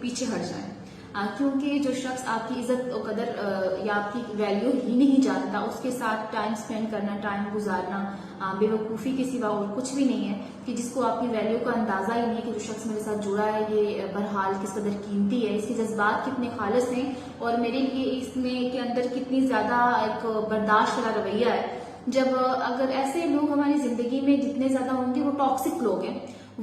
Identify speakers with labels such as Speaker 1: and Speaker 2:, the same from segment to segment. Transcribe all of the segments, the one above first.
Speaker 1: پیچھے ہٹ جائیں، کیونکہ جو شخص آپ کی عزت و قدر یا آپ کی ویلیو ہی نہیں جانتا، اس کے ساتھ ٹائم سپینڈ کرنا، ٹائم گزارنا بے وقوفی کے سوا اور کچھ بھی نہیں ہے، کہ جس کو آپ کی ویلیو کا اندازہ ہی نہیں ہے کہ جو شخص میرے ساتھ جڑا ہے یہ بہرحال کس قدر قیمتی ہے، اس کے جذبات کتنے خالص ہیں اور میرے لیے اس میں کے اندر کتنی زیادہ ایک برداشت والا رویہ ہے۔ جب اگر ایسے لوگ ہماری زندگی میں جتنے زیادہ ہوں گے، وہ ٹاکسک لوگ ہیں،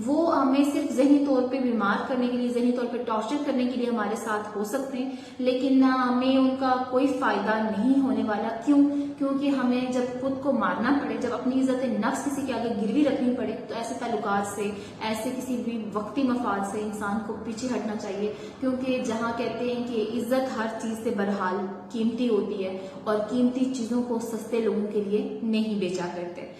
Speaker 1: وہ ہمیں صرف ذہنی طور پہ بیمار کرنے کے لیے، ذہنی طور پہ ٹارچر کرنے کے لیے ہمارے ساتھ ہو سکتے ہیں، لیکن ہمیں ان کا کوئی فائدہ نہیں ہونے والا۔ کیونکہ ہمیں جب خود کو مارنا پڑے، جب اپنی عزت نفس کسی کے آگے گروی رکھنی پڑے، تو ایسے تعلقات سے، ایسے کسی بھی وقتی مفاد سے انسان کو پیچھے ہٹنا چاہیے، کیونکہ جہاں کہتے ہیں کہ عزت ہر چیز سے بہرحال قیمتی ہوتی ہے اور قیمتی چیزوں کو سستے لوگوں کے لیے نہیں بیچا کرتے۔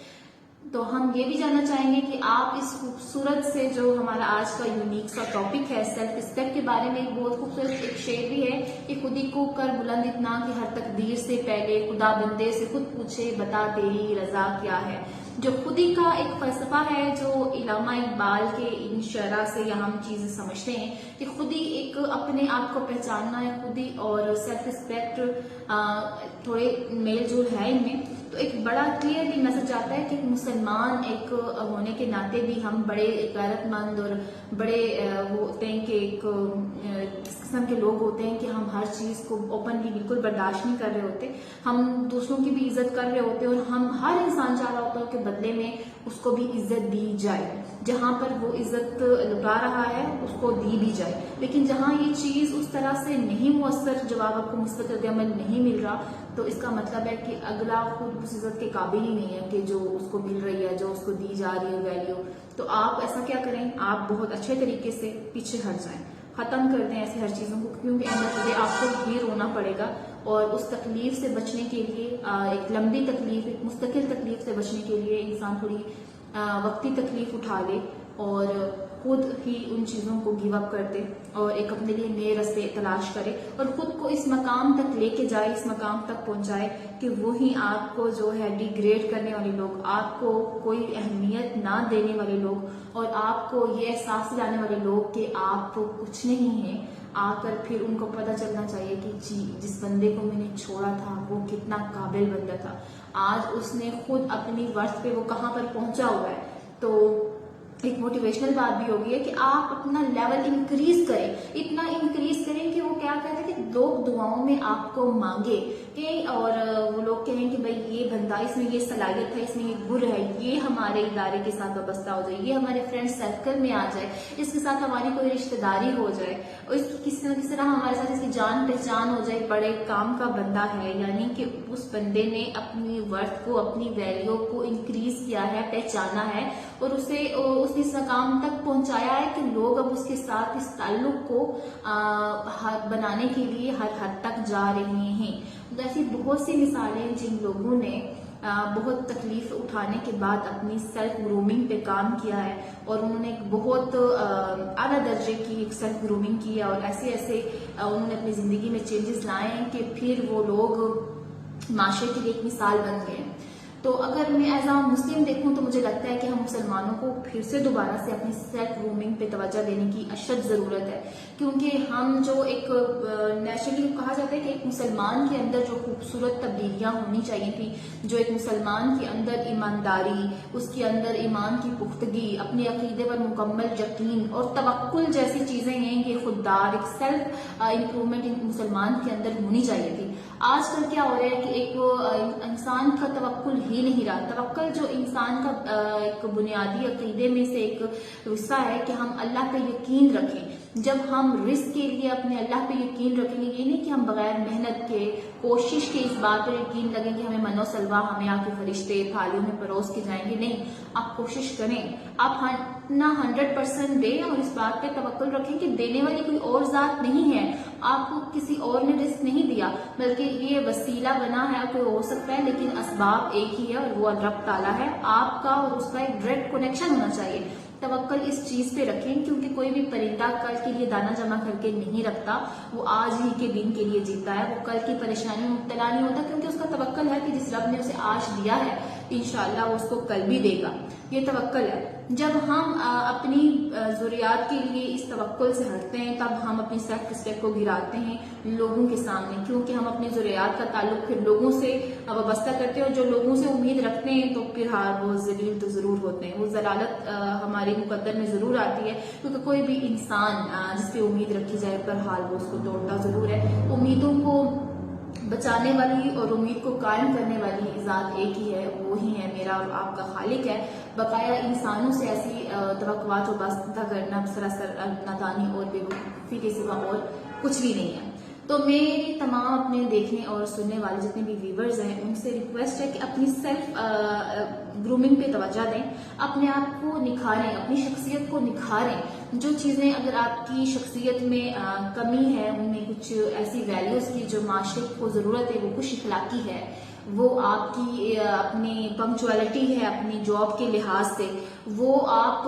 Speaker 1: تو ہم یہ بھی جاننا چاہیں گے کہ آپ اس خوبصورت سے جو ہمارا آج کا یونیک سا ٹاپک ہے سیلف رسپیکٹ کے بارے میں، ایک بہت خوبصورت ایک شعر بھی ہے کہ خودی کو کر بلند اتنا کہ ہر تقدیر سے پہلے خدا بندے سے خود پوچھے بتا تیری رضا کیا ہے۔ جو خودی کا ایک فلسفہ ہے، جو علامہ اقبال کے ان شعرا سے یہاں ہم چیزیں سمجھتے ہیں کہ خودی ایک اپنے آپ کو پہچاننا ہے، خودی اور سیلف رسپیکٹ تھوڑے میل جول ہے ان میں، تو ایک بڑا کلیئر بھی میسج آتا ہے کہ مسلمان ایک ہونے کے ناطے بھی ہم بڑے غیرت مند اور بڑے وہ ہوتے ہیں کہ ایک اس قسم کے لوگ ہوتے ہیں کہ ہم ہر چیز کو اوپنلی بالکل برداشت نہیں کر رہے ہوتے، ہم دوسروں کی بھی عزت کر رہے ہوتے ہیں اور ہم ہر انسان چاہ رہا ہوتا ہے کہ بدلے میں اس کو بھی عزت دی جائے، جہاں پر وہ عزت لٹا رہا ہے اس کو دی بھی جائے۔ لیکن جہاں یہ چیز اس طرح سے نہیں مؤثر، جواب آپ کو مثبت رد عمل نہیں مل رہا، تو اس کا مطلب ہے کہ اگلا خود اس عزت کے قابل ہی نہیں ہے کہ جو اس کو مل رہی ہے، جو اس کو دی جا رہی ہے ویلیو۔ تو آپ ایسا کیا کریں، آپ بہت اچھے طریقے سے پیچھے ہٹ جائیں، ختم کر دیں ایسی ہر چیزوں کو، کیونکہ اندر آپ کو ہی رونا پڑے گا، اور اس تکلیف سے بچنے کے لیے، ایک لمبی تکلیف، ایک مستقل تکلیف سے بچنے کے لیے انسان تھوڑی وقتی تکلیف اٹھا لے اور خود ہی ان چیزوں کو گیو اپ کر دے اور ایک اپنے لیے نئے راستے تلاش کرے اور خود کو اس مقام تک لے کے جائے، اس مقام تک پہنچائے کہ وہی آپ کو جو ہے ڈیگریڈ کرنے والے لوگ، آپ کو کوئی اہمیت نہ دینے والے لوگ اور آپ کو یہ احساس دلانے والے لوگ کہ آپ تو کچھ نہیں ہیں، آ کر پھر ان کو پتہ چلنا چاہیے کہ جی جس بندے کو میں نے چھوڑا تھا وہ کتنا قابل بندہ تھا، آج اس نے خود اپنی ورث پہ وہ کہاں پر پہنچا ہوا ہے۔ تو ایک موٹیویشنل بات بھی ہوگی ہے کہ آپ اپنا لیول انکریز کریں، اتنا انکریز کریں کہ وہ کیا کہتے ہیں کہ لوگ دعاؤں میں آپ کو مانگے کہ، اور وہ لوگ کہیں کہ بھائی یہ بندہ، اس میں یہ صلاحیت ہے، اس میں یہ گر ہے، یہ ہمارے ادارے کے ساتھ وابستہ ہو جائے، یہ ہمارے فرینڈ سرکل میں آ جائے، اس کے ساتھ ہماری کوئی رشتہ داری ہو جائے، اور اس کی کس طرح ہمارے ساتھ اس کی جان پہچان ہو جائے، بڑے کام کا بندہ ہے، یعنی کہ اس بندے نے اپنی ورتھ کو، اپنی ویلیو کو انکریز کیا ہے، پہچانا ہے اور اسے اس نے اس مقام تک پہنچایا ہے کہ لوگ اب اس کے ساتھ اس تعلق کو بنانے کے لیے ہر حد تک جا رہے ہیں۔ ایسی بہت سی مثالیں جن لوگوں نے بہت تکلیف اٹھانے کے بعد اپنی سیلف گرومنگ پہ کام کیا ہے اور انہوں نے ایک بہت اعلیٰ درجے کی ایک سیلف گرومنگ کی ہے اور ایسے انہوں نے اپنی زندگی میں چینجز لائے ہیں کہ پھر وہ لوگ معاشرے کے لیے ایک مثال بن گئے ہیں۔ تو اگر میں ایز اے مسلم دیکھوں تو مجھے لگتا ہے کہ ہم مسلمانوں کو پھر سے دوبارہ سے اپنی سیلف گرومنگ پہ توجہ دینے کی اشد ضرورت ہے، کیونکہ ہم جو ایک نیچرلی کہا جاتا ہے کہ ایک مسلمان کے اندر جو خوبصورت تبدیلیاں ہونی چاہیے تھی، جو ایک مسلمان کے اندر ایمانداری، اس کے اندر ایمان کی پختگی، اپنے عقیدے پر مکمل یقین اور توکل جیسی چیزیں ہیں، یہ خوددار ایک سیلف امپرومنٹ ایک مسلمان کے اندر ہونی چاہیے تھی۔ آج کل کیا ہو رہا ہے کہ ایک انسان کا توکل ہی نہیں رہا۔ توکل جو انسان کا ایک بنیادی عقیدے میں سے ایک حصہ ہے کہ ہم اللہ پہ یقین رکھیں۔ جب ہم رزق کے لیے اپنے اللہ پہ یقین رکھیں گے، یہ نہیں کہ ہم بغیر محنت کے، کوشش کے اس بات پر یقین لگیں کہ ہمیں منو سلوا، ہمیں آ کے فرشتے تھالیوں میں پروس کے جائیں گے، نہیں، آپ کوشش کریں، آپ اپنا 100% دیں اور اس بات پہ توکل رکھیں کہ دینے والی کوئی اور ذات نہیں ہے، آپ کو کسی اور نے رزق نہیں دیا، بلکہ یہ وسیلہ بنا ہے، کوئی ہو سکتا ہے لیکن اسباب ایک ہی ہے اور وہ رب تعالیٰ ہے۔ آپ کا اور اس کا ایک ڈائریکٹ کنیکشن ہونا چاہیے۔ توکل اس چیز پہ رکھیں کیونکہ کوئی بھی پرندہ کل کے لیے دانہ جمع کر کے نہیں رکھتا، وہ آج ہی کے دن کے لیے جیتا ہے، وہ کل کی پریشانی میں مبتلا نہیں ہوتا کیونکہ اس کا توکل ہے کہ جس رب نے اسے آج دیا ہے، انشاءاللہ وہ اس کو کل بھی دے گا. یہ توکل ہے. جب ہم اپنی ضروریات کے لیے اس توکل سے ہٹتے ہیں تب ہم اپنی سیلف رسپیکٹ کو گراتے ہیں لوگوں کے سامنے, کیونکہ ہم اپنی ضروریات کا تعلق پھر لوگوں سے وابستہ کرتے ہیں, اور جو لوگوں سے امید رکھتے ہیں تو پھر وہ ذلیل تو ضرور ہوتے ہیں. وہ ضلالت ہمارے مقدر میں ضرور آتی ہے, کیونکہ کوئی بھی انسان جس پہ امید رکھی جائے بہرحال وہ اس کو توڑتا ضرور ہے. امیدوں کو بچانے والی اور امید کو قائم کرنے والی ذات ایک ہی ہے, وہی ہے میرا اور آپ کا خالق ہے. بقایا انسانوں سے ایسی توقعات وابستہ کرنا سراسر نادانی اور بے وقوفی کے سوا اور کچھ بھی نہیں ہے. تو میری تمام اپنے دیکھنے اور سننے والے جتنے بھی ویورز ہیں ان سے ریکویسٹ ہے کہ اپنی سیلف گرومنگ پہ توجہ دیں, اپنے آپ کو نکھاریں, اپنی شخصیت کو نکھاریں. جو چیزیں اگر آپ کی شخصیت میں کمی ہے, ان میں کچھ ایسی ویلیوز کی جو معاشرے کو ضرورت ہے, وہ کچھ اخلاقی ہے, وہ آپ کی اپنی پنکچوالٹی ہے اپنی جاب کے لحاظ سے, وہ آپ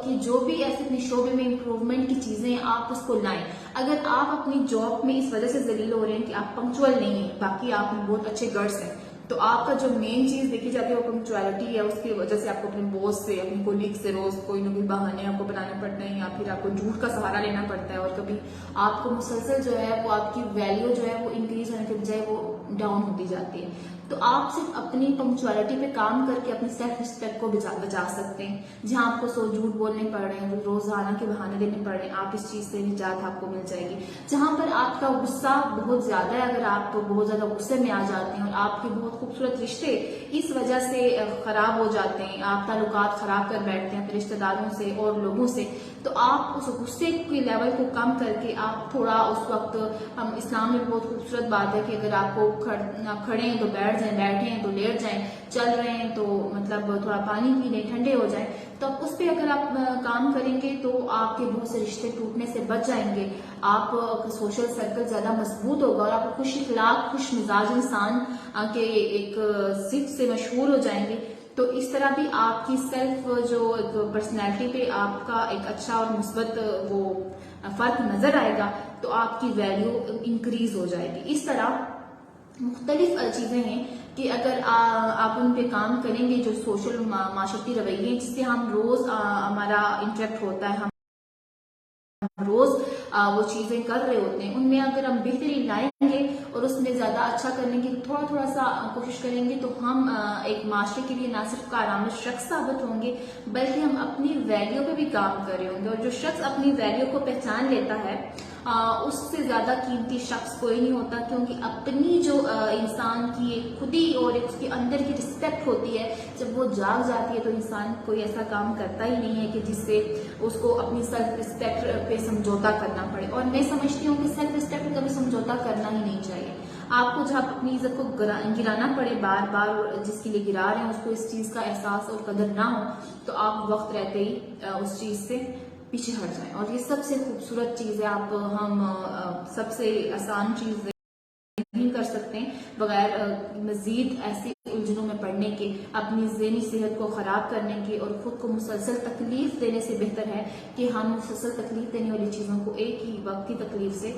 Speaker 1: کی جو بھی ایسے اپنے شعبے میں امپروومنٹ کی چیزیں ہیں آپ اس کو لائیں. اگر آپ اپنی جاب میں اس وجہ سے ذلیل ہو رہے ہیں کہ آپ پنکچوئل نہیں ہیں, باقی آپ میں بہت اچھے گٹس ہیں, تو آپ کا جو مین چیز دیکھی جاتی ہے وہ پنکچوالٹی ہے. اس کی وجہ سے آپ کو اپنے باس سے, اپنے کولیگ سے روز کوئی نہ کوئی بہانے آپ کو بنانے پڑتے ہیں, یا پھر آپ کو جھوٹ کا سہارا لینا پڑتا ہے, اور کبھی آپ کو مسلسل جو ہے وہ آپ کی ویلیو جو ہے وہ انکریز ہونے کے بجائے وہ ڈاؤن ہوتی جاتی ہے. تو آپ صرف اپنی پنکچوالٹی پہ کام کر کے اپنی سیلف رسپیکٹ کو بچا سکتے ہیں. جہاں آپ کو سو جھوٹ بولنے پڑ رہے ہیں, روزانہ کے بہانے دینے پڑ رہے ہیں, آپ اس چیز سے نجات آپ کو مل جائے گی. جہاں پر آپ کا غصہ بہت زیادہ ہے, اگر آپ بہت زیادہ غصے میں آ جاتے ہیں اور آپ کے بہت خوبصورت رشتے اس وجہ سے خراب ہو جاتے ہیں, آپ تعلقات خراب کر بیٹھتے ہیں اپنے رشتے داروں سے اور لوگوں سے, تو آپ اس غصے کے لیول کو کم کر کے آپ تھوڑا اس وقت, ہم اسلام میں بہت خوبصورت بات ہے کہ اگر آپ کو کھڑے ہیں تو بیٹھ جائیں, بیٹھے ہیں تو لیٹ جائیں, چل رہے ہیں تو مطلب تھوڑا پانی پی لیں, ٹھنڈے ہو جائیں. تو اس پہ اگر آپ کام کریں گے تو آپ کے بہت سے رشتے ٹوٹنے سے بچ جائیں گے, آپ سوشل سرکل زیادہ مضبوط ہوگا, اور آپ خوش اخلاق خوش مزاج انسان کے ایک صفت سے مشہور ہو جائیں گے. تو اس طرح بھی آپ کی سیلف جو پرسنالٹی پہ آپ کا ایک اچھا اور مثبت وہ فرق نظر آئے گا, تو آپ کی ویلیو انکریز ہو جائے گی. اس طرح مختلف چیزیں ہیں کہ اگر آپ ان پہ کام کریں گے, جو سوشل معاشرتی رویے جس سے ہم روز ہمارا انٹریکٹ ہوتا ہے, ہم روز وہ چیزیں کر رہے ہوتے ہیں, ان میں اگر ہم بہتری لائیں گے اور اس میں زیادہ اچھا کرنے کی تھوڑا سا کوشش کریں گے, تو ہم ایک معاشرے کے لیے نہ صرف کارآمد شخص ثابت ہوں گے بلکہ ہم اپنی ویلیو پہ بھی کام کر رہے ہوں گے. اور جو شخص اپنی ویلیو کو پہچان لیتا ہے اس سے زیادہ قیمتی شخص کوئی نہیں ہوتا, کیونکہ اپنی جو انسان کی ایک خودی اور اس کے اندر کی رسپیکٹ ہوتی ہے, جب وہ جاگ جاتی ہے تو انسان کوئی ایسا کام کرتا ہی نہیں ہے کہ جس سے اس کو اپنی سیلف رسپیکٹ پہ سمجھوتا کرنا پڑے. اور میں سمجھتی ہوں کہ سیلف رسپیکٹ پہ کبھی سمجھوتا کرنا ہی نہیں چاہیے. آپ کو جب اپنی عزت کو گرانا پڑے بار بار, جس کے لیے گرا رہے ہیں اس کو اس چیز کا احساس اور قدر نہ ہو, تو آپ وقت رہتے ہی اس چیز سے پیچھے ہٹ جائیں. اور یہ سب سے خوبصورت چیز ہے, ہم سب سے آسان چیز نہیں کر سکتے بغیر مزید ایسی الجھنوں میں پڑنے کے, اپنی ذہنی صحت کو خراب کرنے کے اور خود کو مسلسل تکلیف دینے سے بہتر ہے کہ ہم مسلسل تکلیف دینے والی چیزوں کو ایک ہی وقت کی تکلیف سے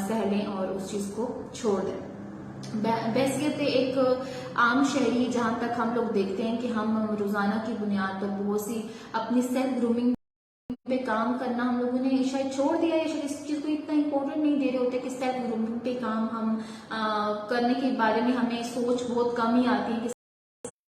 Speaker 1: سہ لیں اور اس چیز کو چھوڑ دیں. بحیثیت ایک عام شہری, جہاں تک ہم لوگ دیکھتے ہیں کہ ہم روزانہ کی بنیاد پر بہت سی اپنی سیلف گرومنگ پہ کام کرنا ہم لوگوں نے شاید چھوڑ دیا ہے, شاید اس چیز کو اتنا امپورٹنٹ نہیں دے رہے ہوتے کہ سیلف گرومنگ پہ کام ہم کرنے کے بارے میں ہمیں سوچ بہت کم ہی آتی ہے کہ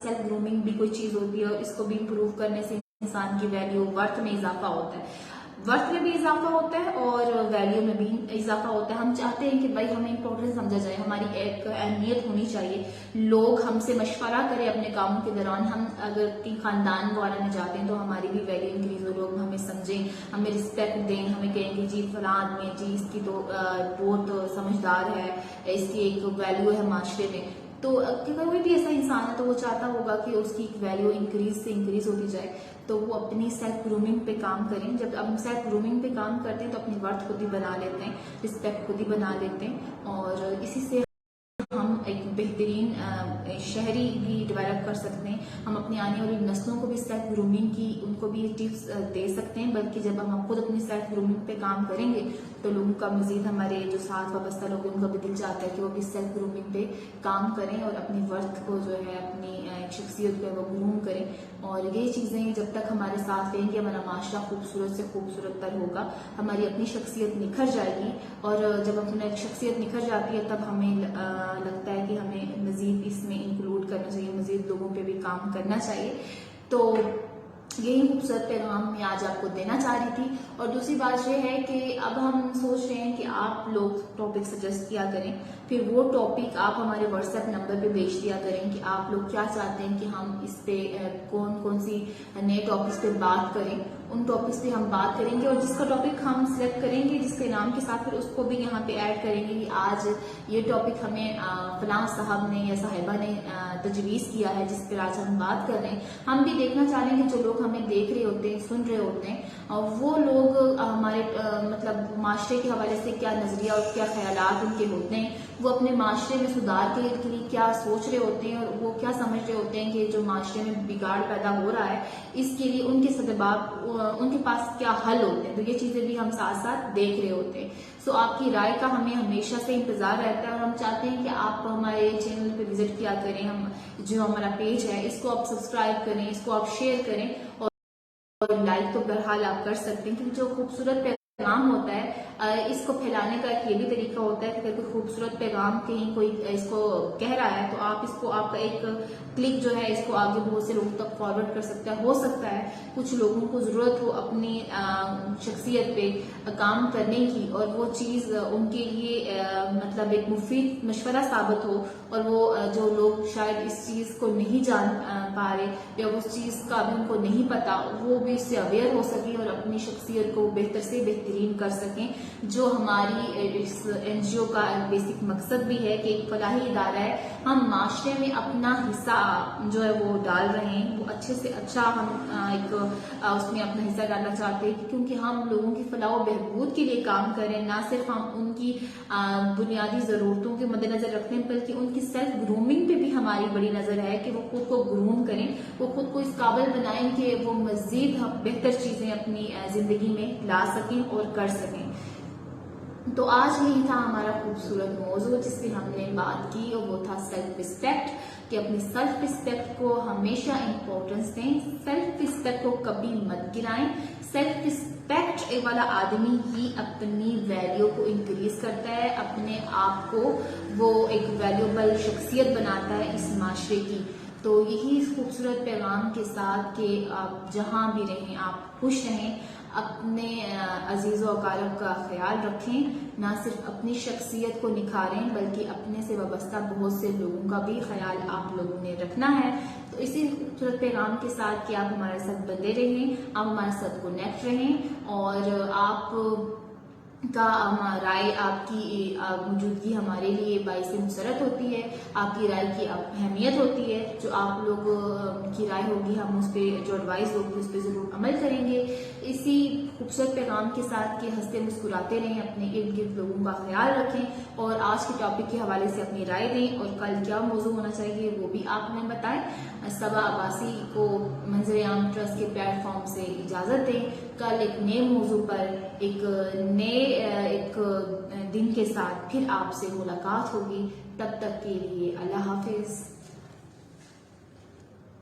Speaker 1: سیلف گرومنگ بھی کوئی چیز ہوتی ہے, اور اس کو بھی امپروو کرنے سے انسان کی ویلیو ورتھ میں اضافہ ہوتا ہے, ورتھ میں بھی اضافہ ہوتا ہے اور ویلیو میں بھی اضافہ ہوتا ہے. ہم چاہتے ہیں کہ بھائی ہمیں امپورٹنٹ سمجھا جائے, ہماری ایک اہمیت ہونی چاہیے, لوگ ہم سے مشورہ کریں اپنے کاموں کے دوران. ہم اگر کہیں خاندان وغیرہ میں جاتے ہیں تو ہماری بھی ویلیو انکریز ہو, لوگ ہمیں سمجھیں, ہمیں رسپیکٹ دیں, ہمیں کہیں کہ جی فلاں آدمی ہے, جی اس کی تو بہت سمجھدار ہے, اس کی ایک ویلیو ہے معاشرے میں. تو کوئی بھی ایسا انسان ہے تو وہ چاہتا ہوگا کہ اس کی ایک ویلیو انکریز سے انکریز ہوتی جائے, تو وہ اپنی سیلف گرومنگ پہ کام کریں. جب ہم سیلف گرومنگ پہ کام کرتے ہیں تو اپنی ورتھ خود ہی بنا لیتے ہیں, رسپیکٹ خود ہی بنا لیتے ہیں, اور اسی سے ہم ایک بہترین شہری بھی ڈیولپ کر سکتے ہیں. ہم اپنی آنے والی نسلوں کو بھی سیلف گرومنگ کی ان کو بھی ٹپس دے سکتے ہیں. بلکہ جب ہم خود اپنی سیلف گرومنگ پہ کام کریں گے تو لوگوں کا مزید ہمارے جو ساتھ وابستہ لوگ ہیں ان کا بھی دل چاہتا ہے کہ وہ بھی سیلف گرومنگ پہ کام کریں اور اپنی ورتھ کو جو ہے اپنی شخصیت کو وہ گروم کریں. اور یہ چیزیں جب تک ہمارے ساتھ رہیں گی ہمارا معاشرہ خوبصورت سے خوبصورت تر ہوگا, ہماری اپنی شخصیت نکھر جائے گی. اور جب اپنی شخصیت نکھر جاتی ہے تب ہمیں لگتا ہے کہ ہمیں مزید اس میں انکلوڈ کرنا چاہیے, مزید لوگوں پہ بھی کام کرنا چاہیے. تو یہی خوبصورت پیغام میں آج آپ کو دینا چاہ رہی تھی. اور دوسری بات یہ ہے کہ اب ہم سوچ رہے ہیں کہ آپ لوگ ٹاپک سجیسٹ کیا کریں, پھر وہ ٹاپک آپ ہمارے واٹس ایپ نمبر پہ بھیج دیا کریں کہ آپ لوگ کیا چاہتے ہیں کہ ہم اس پہ کون سی نئے ٹاپکس پہ بات کریں. ان ٹاپکس پہ ہم بات کریں گے اور جس کا ٹاپک ہم سلیکٹ کریں گے جس کے نام کے ساتھ پھر اس کو بھی یہاں پہ ایڈ کریں گے کہ آج یہ ٹاپک ہمیں فلاں صاحب نے یا صاحبہ نے تجویز کیا ہے جس پر آج ہم بات کر رہے ہیں. ہم بھی دیکھنا چاہ رہے ہیں کہ جو لوگ ہمیں دیکھ رہے ہوتے ہیں سن رہے ہوتے ہیں وہ لوگ ہمارے مطلب معاشرے کے حوالے سے کیا نظریہ اور کیا خیالات ان کے ہوتے ہیں, وہ اپنے معاشرے میں سدھار کے لیے کیا سوچ رہے ہوتے ہیں اور وہ کیا سمجھ رہے ہوتے ہیں کہ جو معاشرے میں بگاڑ پیدا ہو رہا ہے اس کے لیے ان کے سبب ان کے پاس کیا حل ہوتے ہیں. تو یہ چیزیں بھی ہم ساتھ ساتھ دیکھ رہے ہوتے ہیں. سو آپ کی رائے کا ہمیں ہمیشہ سے انتظار رہتا ہے اور ہم چاہتے ہیں کہ آپ ہمارے چینل پہ وزٹ کیا کریں. ہم جو ہمارا پیج ہے اس کو آپ سبسکرائب کریں, اس کو آپ شیئر کریں اور لائک تو بہرحال آپ کر سکتے ہیں. کیونکہ جو خوبصورت پیغام ہوتا ہے اس کو پھیلانے کا ایک یہ بھی طریقہ ہوتا ہے کہ اگر کوئی خوبصورت پیغام کہیں کوئی اس کو کہہ رہا ہے تو آپ اس کو آپ کا ایک کلک جو ہے اس کو آگے بہت سے لوگوں تک فارورڈ کر سکتا ہے. ہو سکتا ہے کچھ لوگوں کو ضرورت ہو اپنی شخصیت پہ کام کرنے کی اور وہ چیز ان کے لیے مطلب ایک مفید مشورہ ثابت ہو اور وہ جو لوگ شاید اس چیز کو نہیں جان پا رہے یا اس چیز کا بھی ان کو نہیں پتا وہ بھی اس سے اویئر ہو سکیں اور اپنی شخصیت کو بہتر سے بہترین کر سکیں. جو ہماری اس NGO کا بیسک مقصد بھی ہے کہ ایک فلاحی ادارہ ہے, ہم معاشرے میں اپنا حصہ جو ہے وہ ڈال رہے ہیں, وہ اچھے سے اچھا ہم ایک اس میں اپنا حصہ ڈالنا چاہتے ہیں کیونکہ ہم لوگوں کی فلاح و بہبود کے لیے کام کریں. نہ صرف ہم ان کی بنیادی ضرورتوں کے مد نظر رکھتے ہیں بلکہ ان کی سیلف گرومنگ پہ بھی ہماری بڑی نظر ہے کہ وہ خود کو گروم کریں, وہ خود کو اس قابل بنائیں کہ وہ مزید بہتر چیزیں اپنی زندگی میں لا سکیں اور کر سکیں. تو آج یہی تھا ہمارا خوبصورت موضوع جس پہ ہم نے بات کی اور وہ تھا سیلف رسپیکٹ, کہ اپنی سیلف رسپیکٹ کو ہمیشہ امپورٹنس دیں, سیلف رسپیکٹ کو کبھی مت گرائیں. سیلف رسپیکٹ والا آدمی ہی اپنی ویلیو کو انکریز کرتا ہے, اپنے آپ کو وہ ایک ویلیوبل شخصیت بناتا ہے اس معاشرے کی. تو یہی خوبصورت پیغام کے ساتھ کہ آپ جہاں بھی رہیں آپ خوش رہیں, اپنے عزیز و اقارب کا خیال رکھیں, نہ صرف اپنی شخصیت کو نکھاریں بلکہ اپنے سے وابستہ بہت سے لوگوں کا بھی خیال آپ لوگوں نے رکھنا ہے. تو اسی خوبصورت پیغام کے ساتھ کہ آپ ہمارے ساتھ بندے رہیں, آپ ہمارے ساتھ کنیکٹ رہیں اور آپ کا رائے آپ کی موجودگی ہمارے لیے باعث مسرت ہوتی ہے, آپ کی رائے کی اہمیت ہوتی ہے. جو آپ لوگ کی رائے ہوگی ہم اس پہ جو ایڈوائز ہوگی اس پہ ضرور عمل کریں گے. اسی خوبصورت پیغام کے ساتھ کہ ہنستے مسکراتے رہیں, اپنے ارد گرد لوگوں کا خیال رکھیں اور آج کے ٹاپک کے حوالے سے اپنی رائے دیں اور کل کیا موضوع ہونا چاہیے وہ بھی آپ ہمیں بتائیں. صبا عباسی کو منظر عام ٹرسٹ کے پلیٹ فارم سے اجازت دیں. کل ایک نئے موضوع پر ایک دن کے ساتھ پھر آپ سے ملاقات ہوگی. تب تک کے لیے اللہ حافظ.